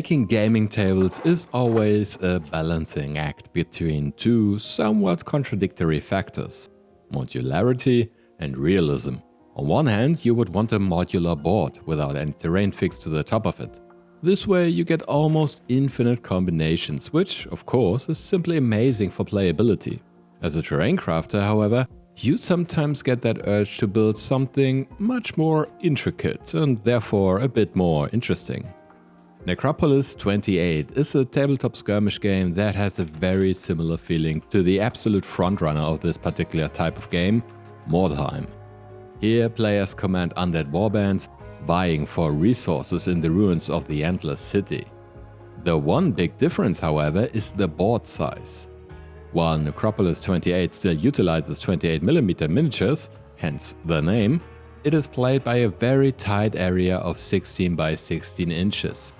Making gaming tables is always a balancing act between two somewhat contradictory factors: modularity and realism. On one hand, you would want a modular board without any terrain fixed to the top of it. This way you get almost infinite combinations, which of course is simply amazing for playability. As a terrain crafter, however, you sometimes get that urge to build something much more intricate and therefore a bit more interesting. Necropolis 28 is a tabletop skirmish game that has a very similar feeling to the absolute frontrunner of this particular type of game, Mordheim. Here players command undead warbands, vying for resources in the ruins of the Endless City. The one big difference, however, is the board size. While Necropolis 28 still utilizes 28mm miniatures, hence the name, it is played by a very tight area of 16 by 16 inches,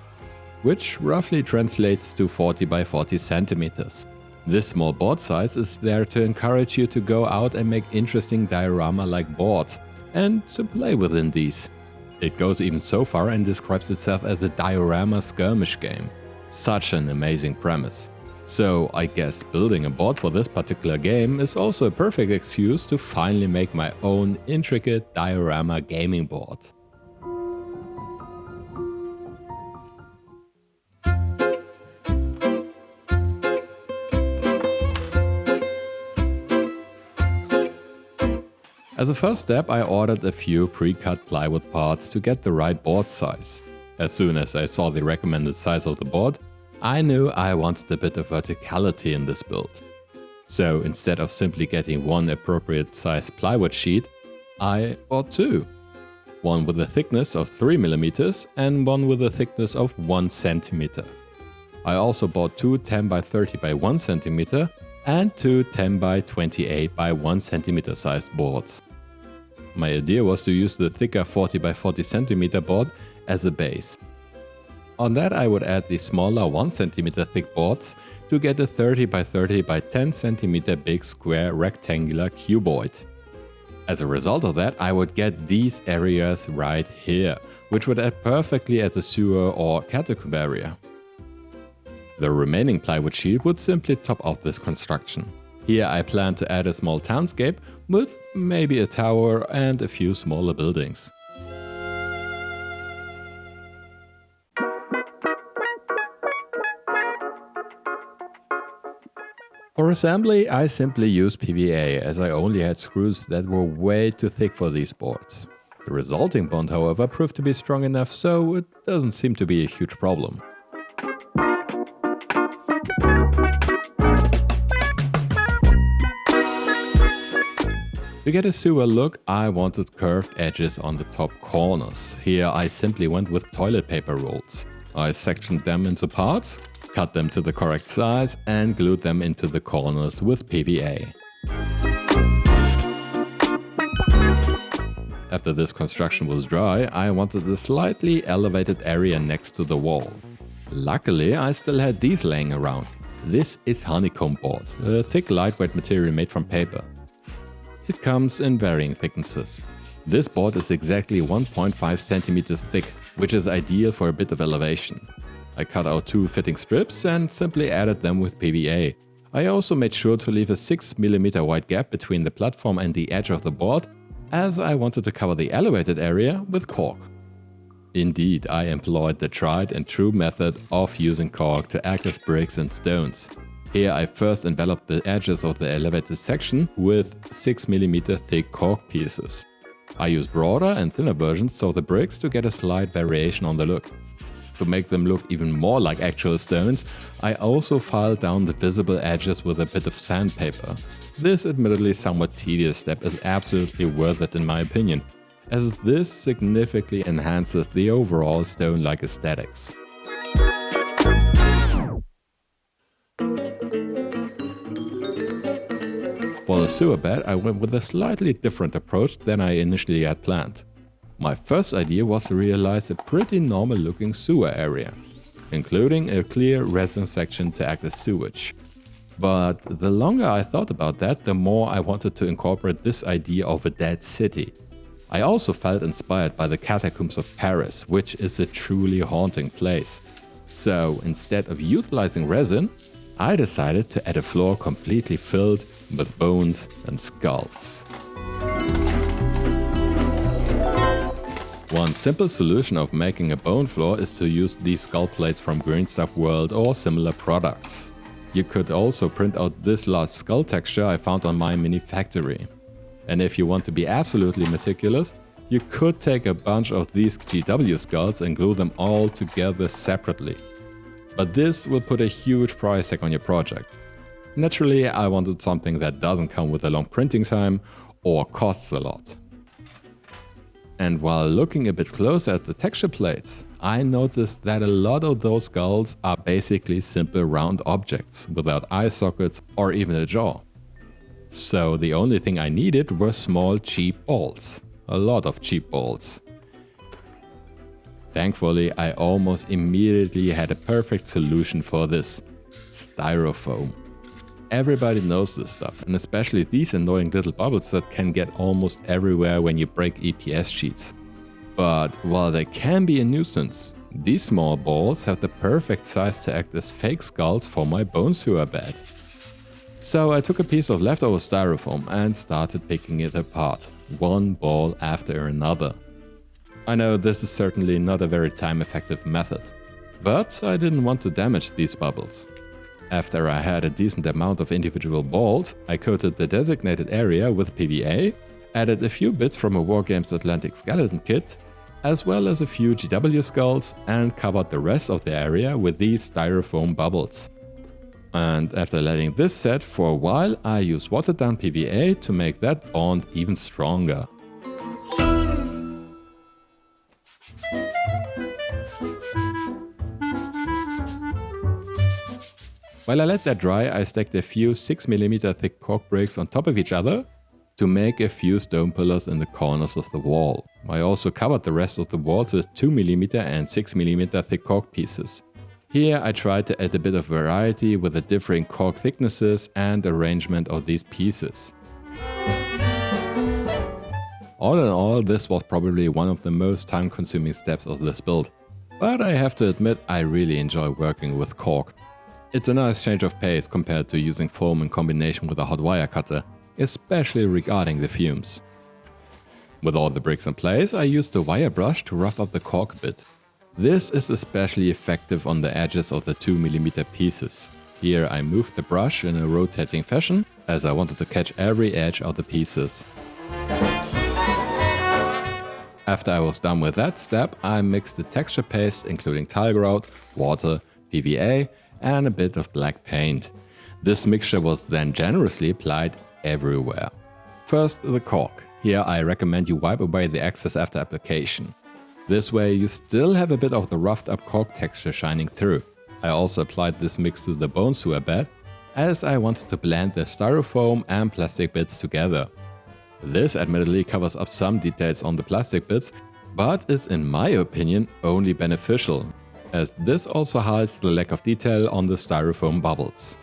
which roughly translates to 40 by 40 centimeters. This small board size is there to encourage you to go out and make interesting diorama-like boards, and to play within these. It goes even so far and describes itself as a diorama skirmish game. Such an amazing premise. So I guess building a board for this particular game is also a perfect excuse to finally make my own intricate diorama gaming board. As a first step, I ordered a few pre-cut plywood parts to get the right board size. As soon as I saw the recommended size of the board, I knew I wanted a bit of verticality in this build. So instead of simply getting one appropriate size plywood sheet, I bought two. One with a thickness of 3mm and one with a thickness of 1 cm. I also bought two 10 by 30 by 1 cm and two 10 by 28 by 1 cm sized boards. My idea was to use the thicker 40 by 40 cm board as a base. On that I would add the smaller 1 cm thick boards to get a 30 by 30 by 10 cm big square rectangular cuboid. As a result of that, I would get these areas right here, which would add perfectly as a sewer or catacomb area. The remaining plywood sheet would simply top off this construction. Here I plan to add a small townscape with maybe a tower and a few smaller buildings. For assembly, I simply used PVA, as I only had screws that were way too thick for these boards. The resulting bond, however, proved to be strong enough, so it doesn't seem to be a huge problem. To get a sewer look, I wanted curved edges on the top corners. Here I simply went with toilet paper rolls. I sectioned them into parts, cut them to the correct size and glued them into the corners with PVA. After this construction was dry, I wanted a slightly elevated area next to the wall. Luckily, I still had these laying around. This is honeycomb board, a thick lightweight material made from paper. It comes in varying thicknesses. This board is exactly 1.5 centimeters thick, which is ideal for a bit of elevation. I cut out two fitting strips and simply added them with PVA. I also made sure to leave a 6mm wide gap between the platform and the edge of the board, as I wanted to cover the elevated area with cork. Indeed, I employed the tried and true method of using cork to act as bricks and stones. Here I first enveloped the edges of the elevated section with 6mm thick cork pieces. I used broader and thinner versions so the bricks to get a slight variation on the look. To make them look even more like actual stones, I also filed down the visible edges with a bit of sandpaper. This admittedly somewhat tedious step is absolutely worth it in my opinion, as this significantly enhances the overall stone-like aesthetics. For the sewer bed, I went with a slightly different approach than I initially had planned. My first idea was to realize a pretty normal looking sewer area, including a clear resin section to act as sewage. But the longer I thought about that, the more I wanted to incorporate this idea of a dead city. I also felt inspired by the catacombs of Paris, which is a truly haunting place. So instead of utilizing resin, I decided to add a floor completely filled with bones and skulls. One simple solution of making a bone floor is to use these skull plates from Green Stuff World or similar products. You could also print out this last skull texture I found on Myminifactory. And if you want to be absolutely meticulous, you could take a bunch of these GW skulls and glue them all together separately. But this will put a huge price tag on your project. Naturally, I wanted something that doesn't come with a long printing time or costs a lot. And while looking a bit closer at the texture plates, I noticed that a lot of those skulls are basically simple round objects without eye sockets or even a jaw. So the only thing I needed were small cheap balls. A lot of cheap balls. Thankfully, I almost immediately had a perfect solution for this: styrofoam. Everybody knows this stuff, and especially these annoying little bubbles that can get almost everywhere when you break EPS sheets. But while they can be a nuisance, these small balls have the perfect size to act as fake skulls for my bone sewer bed. So I took a piece of leftover styrofoam and started picking it apart, one ball after another. I know this is certainly not a very time-effective method, but I didn't want to damage these bubbles. After I had a decent amount of individual balls, I coated the designated area with PVA, added a few bits from a Wargames Atlantic skeleton kit, as well as a few GW skulls, and covered the rest of the area with these styrofoam bubbles. And after letting this set for a while, I used watered down PVA to make that bond even stronger. While I let that dry, I stacked a few 6mm thick cork bricks on top of each other to make a few stone pillars in the corners of the wall. I also covered the rest of the walls with 2mm and 6mm thick cork pieces. Here I tried to add a bit of variety with the differing cork thicknesses and arrangement of these pieces. All in all, this was probably one of the most time-consuming steps of this build. But I have to admit, I really enjoy working with cork. It's a nice change of pace compared to using foam in combination with a hot wire cutter, especially regarding the fumes. With all the bricks in place, I used the wire brush to rough up the cork a bit. This is especially effective on the edges of the 2mm pieces. Here I moved the brush in a rotating fashion, as I wanted to catch every edge of the pieces. After I was done with that step, I mixed the texture paste including tile grout, water, PVA and a bit of black paint. This mixture was then generously applied everywhere. First, the cork. Here I recommend you wipe away the excess after application. This way you still have a bit of the roughed up cork texture shining through. I also applied this mix to the bone sewer bed, as I wanted to blend the styrofoam and plastic bits together. This admittedly covers up some details on the plastic bits, but is in my opinion only beneficial, as this also hides the lack of detail on the styrofoam bubbles.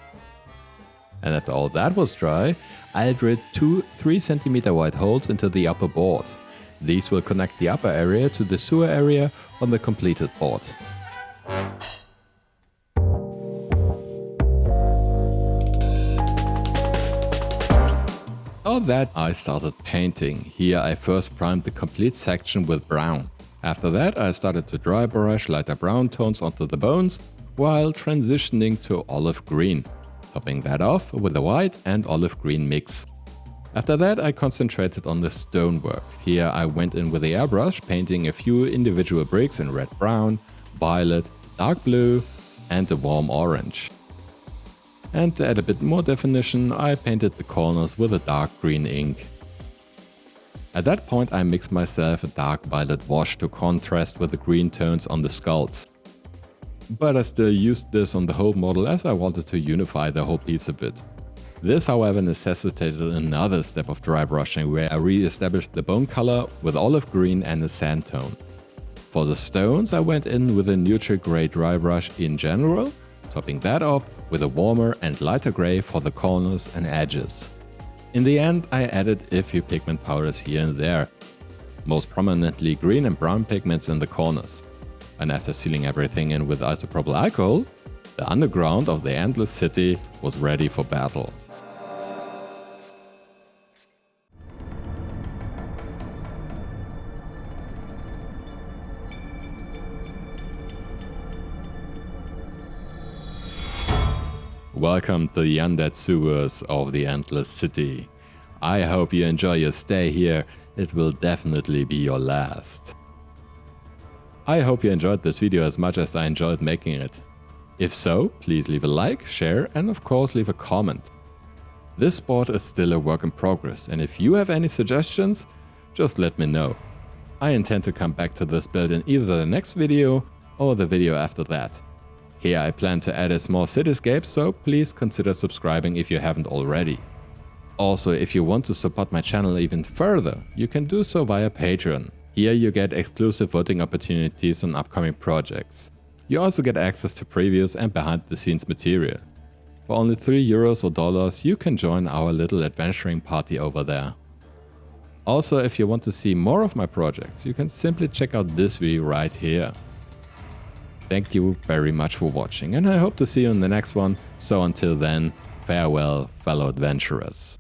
And after all that was dry, I drilled two 3cm wide holes into the upper board. These will connect the upper area to the sewer area on the completed board. After that, I started painting. Here I first primed the complete section with brown. After that, I started to dry brush lighter brown tones onto the bones, while transitioning to olive green, topping that off with a white and olive green mix. After that, I concentrated on the stonework. Here I went in with the airbrush, painting a few individual bricks in red brown, violet, dark blue and a warm orange. And to add a bit more definition, I painted the corners with a dark green ink. At that point I mixed myself a dark violet wash to contrast with the green tones on the skulls. But I still used this on the whole model as I wanted to unify the whole piece a bit. This however necessitated another step of dry brushing where I re-established the bone color with olive green and a sand tone. For the stones I went in with a neutral grey dry brush in general, topping that off with a warmer and lighter grey for the corners and edges. In the end I added a few pigment powders here and there, most prominently green and brown pigments in the corners. and after sealing everything in with isopropyl alcohol, the underground of the Endless City was ready for battle. Welcome to the undead sewers of the Endless City. I hope you enjoy your stay here, it will definitely be your last. I hope you enjoyed this video as much as I enjoyed making it. If so, please leave a like, share and of course leave a comment. This board is still a work in progress, and if you have any suggestions, just let me know. I intend to come back to this build in either the next video or the video after that. Here I plan to add a small cityscape, so please consider subscribing if you haven't already. Also, if you want to support my channel even further, you can do so via Patreon. Here you get exclusive voting opportunities on upcoming projects. You also get access to previews and behind the scenes material. For only €3 or dollars you can join our little adventuring party over there. Also, if you want to see more of my projects, you can simply check out this video right here. Thank you very much for watching, and I hope to see you in the next one, so until then, farewell fellow adventurers.